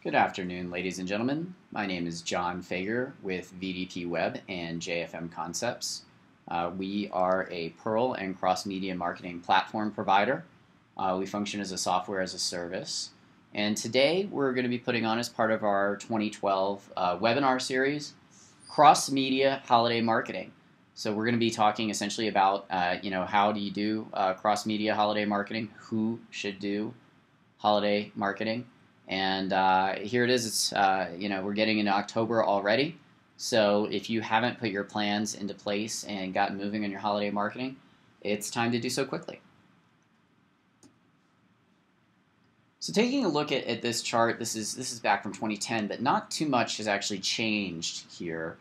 Good afternoon, ladies and gentlemen. My name is John Fager with VDP Web and JFM Concepts. We are a Perl and cross-media marketing platform provider. We function as a software as a service. And today we're going to be putting on, as part of our 2012 webinar series, cross-media holiday marketing. So we're going to be talking essentially about how do you do cross-media holiday marketing, who should do holiday marketing. And here it is. It's we're getting into October already. So if you haven't put your plans into place and gotten moving on your holiday marketing, it's time to do so quickly. So taking a look at this chart, this is back from 2010, but not too much has actually changed here.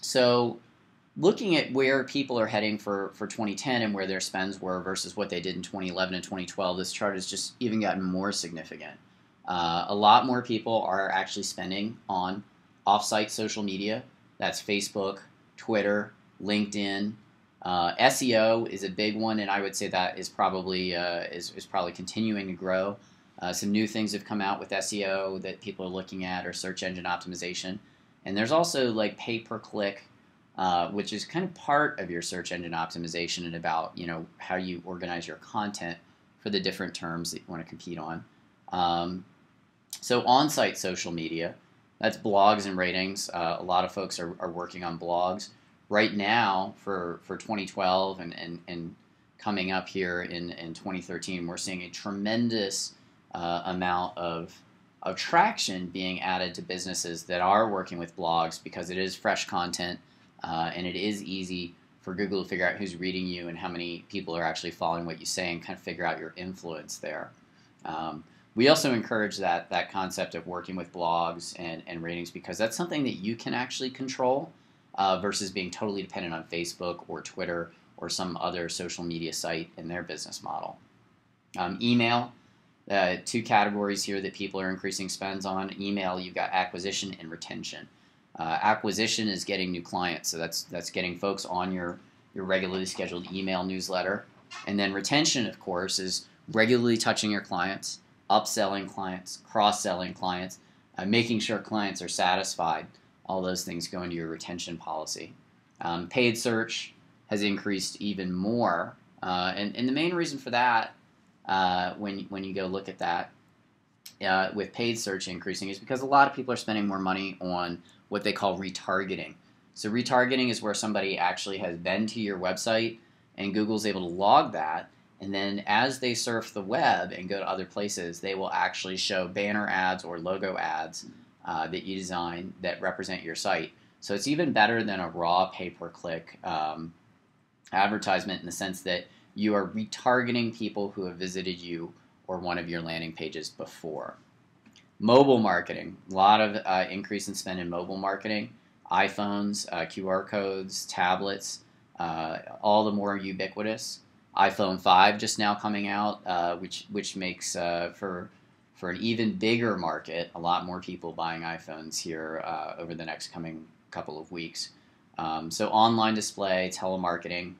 So looking at where people are heading for 2010 and where their spends were versus what they did in 2011 and 2012, this chart has just even gotten more significant. A lot more people are actually spending on off-site social media. That's Facebook, Twitter, LinkedIn. SEO is a big one, and I would say that is probably continuing to grow. Some new things have come out with SEO that people are looking at, or search engine optimization. And there's also like pay-per-click, which is kind of part of your search engine optimization and about how you organize your content for the different terms that you want to compete on. So on-site social media, that's blogs and ratings. A lot of folks are working on blogs. Right now, for 2012 and coming up here in 2013, we're seeing a tremendous amount of traction being added to businesses that are working with blogs, because it is fresh content. And it is easy for Google to figure out who's reading you and how many people are actually following what you say and kind of figure out your influence there. We also encourage that concept of working with blogs and ratings, because that's something that you can actually control versus being totally dependent on Facebook or Twitter or some other social media site in their business model. Email, two categories here that people are increasing spends on. Email, you've got acquisition and retention. Acquisition is getting new clients, so that's getting folks on your regularly scheduled email newsletter. And then retention, of course, is regularly touching your clients, upselling clients, cross-selling clients, making sure clients are satisfied. All those things go into your retention policy. Paid search has increased even more, and the main reason for that, when you go look at that, with paid search increasing, is because a lot of people are spending more money on what they call retargeting. So retargeting is where somebody actually has been to your website and Google's able to log that, and then as they surf the web and go to other places, they will actually show banner ads or logo ads that you design that represent your site. So it's even better than a raw pay-per-click advertisement, in the sense that you are retargeting people who have visited you or one of your landing pages before. Mobile marketing, a lot of increase in spend in mobile marketing. iPhones, QR codes, tablets, all the more ubiquitous. iPhone 5 just now coming out, which makes for an even bigger market, a lot more people buying iPhones here over the next coming couple of weeks. So online display, telemarketing,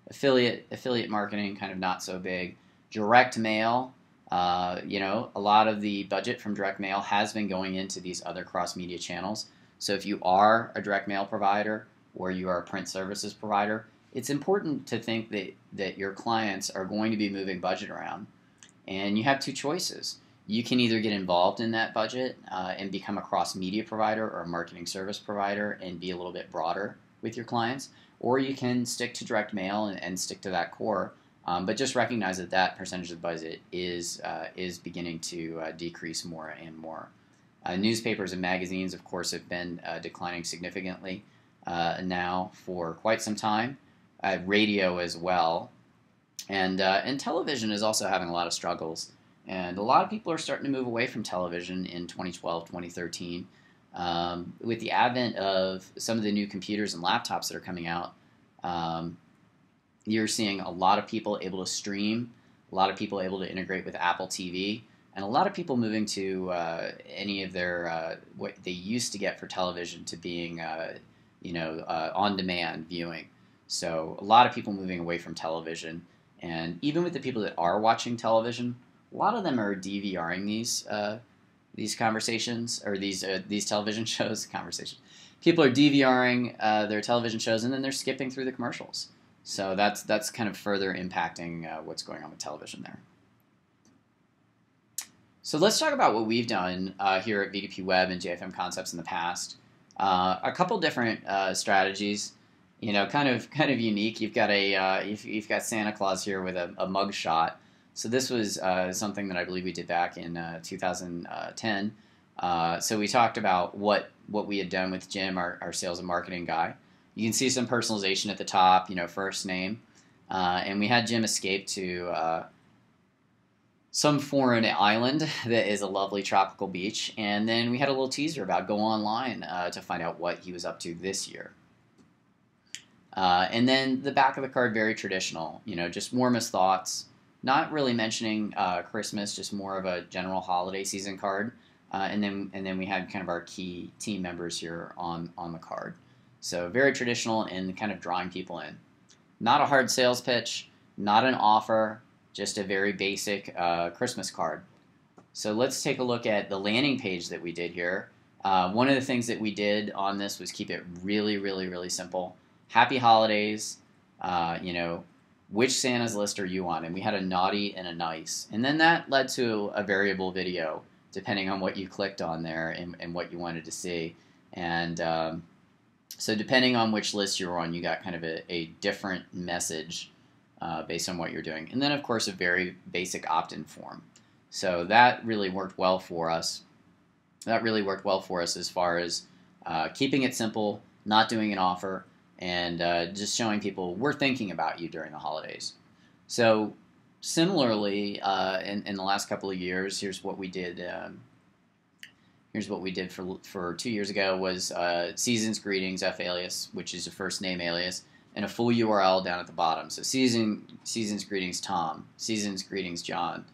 affiliate marketing, kind of not so big. Direct mail. A lot of the budget from direct mail has been going into these other cross-media channels. So if you are a direct mail provider or you are a print services provider, it's important to think that your clients are going to be moving budget around. And you have two choices. You can either get involved in that budget and become a cross-media provider or a marketing service provider and be a little bit broader with your clients, or you can stick to direct mail and stick to that core. But just recognize that percentage of the budget is beginning to decrease more and more. Newspapers and magazines, of course, have been declining significantly now for quite some time. Radio as well, and television is also having a lot of struggles. And a lot of people are starting to move away from television in 2012, 2013. With the advent of some of the new computers and laptops that are coming out, you're seeing a lot of people able to stream, a lot of people able to integrate with Apple TV, and a lot of people moving to any of their what they used to get for television to being on-demand viewing. So a lot of people moving away from television, and even with the people that are watching television, a lot of them are DVRing these conversations or these television shows. Conversations. People are DVRing their television shows, and then they're skipping through the commercials. So that's kind of further impacting what's going on with television there. So let's talk about what we've done here at VDP Web and JFM Concepts in the past. A couple different strategies, kind of unique. You've got you've got Santa Claus here with a mug shot. So this was something that I believe we did back in 2010. So we talked about what we had done with Jim, our sales and marketing guy. You can see some personalization at the top, first name. And we had Jim escape to some foreign island that is a lovely tropical beach. And then we had a little teaser about go online to find out what he was up to this year. And then the back of the card, very traditional, just warmest thoughts. Not really mentioning Christmas, just more of a general holiday season card. And then we had kind of our key team members here on the card. So very traditional and kind of drawing people in. Not a hard sales pitch, not an offer, just a very basic Christmas card. So let's take a look at the landing page that we did here. One of the things that we did on this was keep it really, really, really simple. Happy holidays, which Santa's list are you on? And we had a naughty and a nice. And then that led to a variable video, depending on what you clicked on there and what you wanted to see. And so depending on which list you're on, you got kind of a different message based on what you're doing. And then, of course, a very basic opt-in form. So that really worked well for us. That really worked well for us as far as keeping it simple, not doing an offer, and just showing people we're thinking about you during the holidays. So similarly, in the last couple of years, here's what we did. Here's what we did for 2 years ago was Seasons Greetings F alias, which is a first name alias, and a full URL down at the bottom. So Seasons Greetings Tom, Seasons Greetings John.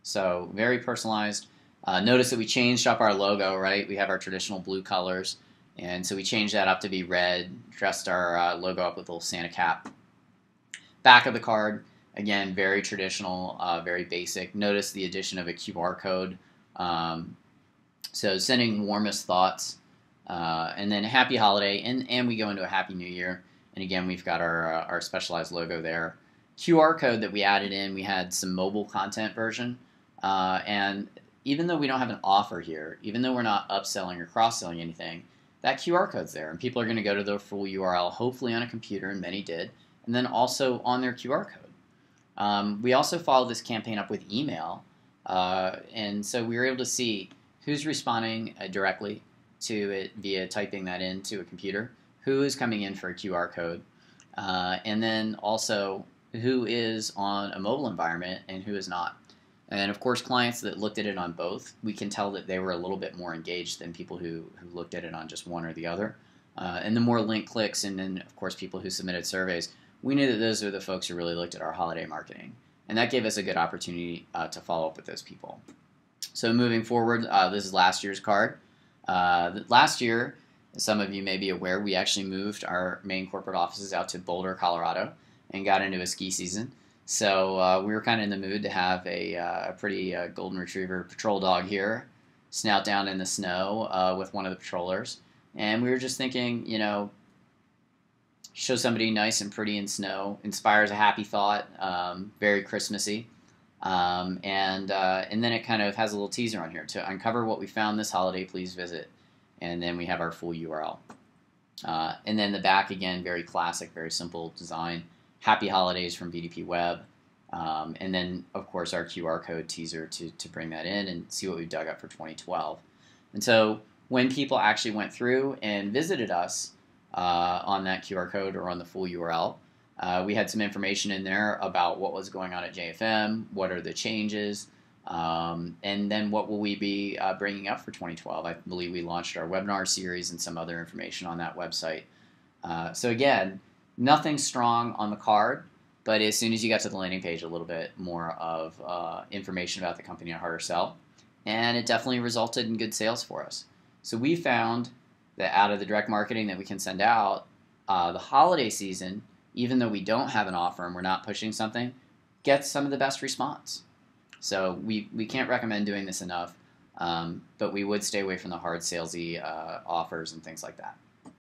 So very personalized. Notice that we changed up our logo, right? We have our traditional blue colors. And so we changed that up to be red, dressed our logo up with a little Santa cap. Back of the card, again, very traditional, very basic. Notice the addition of a QR code. So sending warmest thoughts, and then happy holiday, and we go into a happy new year. And again, we've got our specialized logo there. QR code that we added in, we had some mobile content version. And even though we don't have an offer here, even though we're not upselling or cross-selling anything, that QR code's there, and people are going to go to the full URL, hopefully on a computer, and many did, and then also on their QR code. We also followed this campaign up with email, and so we were able to see who's responding directly to it via typing that into a computer, who is coming in for a QR code, and then also who is on a mobile environment and who is not. And of course, clients that looked at it on both, we can tell that they were a little bit more engaged than people who looked at it on just one or the other. And the more link clicks, and then of course people who submitted surveys, we knew that those are the folks who really looked at our holiday marketing. And that gave us a good opportunity to follow up with those people. So moving forward, this is last year's card. Last year, as some of you may be aware, we actually moved our main corporate offices out to Boulder, Colorado, and got into a ski season. So we were kind of in the mood to have a pretty golden retriever patrol dog here, snout down in the snow with one of the patrollers. And we were just thinking, show somebody nice and pretty in snow, inspires a happy thought, very Christmassy. And then it kind of has a little teaser on here. To uncover what we found this holiday, please visit. And then we have our full URL. And then the back, again, very classic, very simple design. Happy holidays from VDP Web. And then, of course, our QR code teaser to bring that in and see what we dug up for 2012. And so when people actually went through and visited us on that QR code or on the full URL, we had some information in there about what was going on at JFM, what are the changes, and then what will we be bringing up for 2012. I believe we launched our webinar series and some other information on that website. So again, nothing strong on the card, but as soon as you got to the landing page, a little bit more of information about the company, a harder sell. And it definitely resulted in good sales for us. So we found that out of the direct marketing that we can send out, the holiday season, even though we don't have an offer and we're not pushing something, gets some of the best response. So we can't recommend doing this enough. But we would stay away from the hard salesy offers and things like that.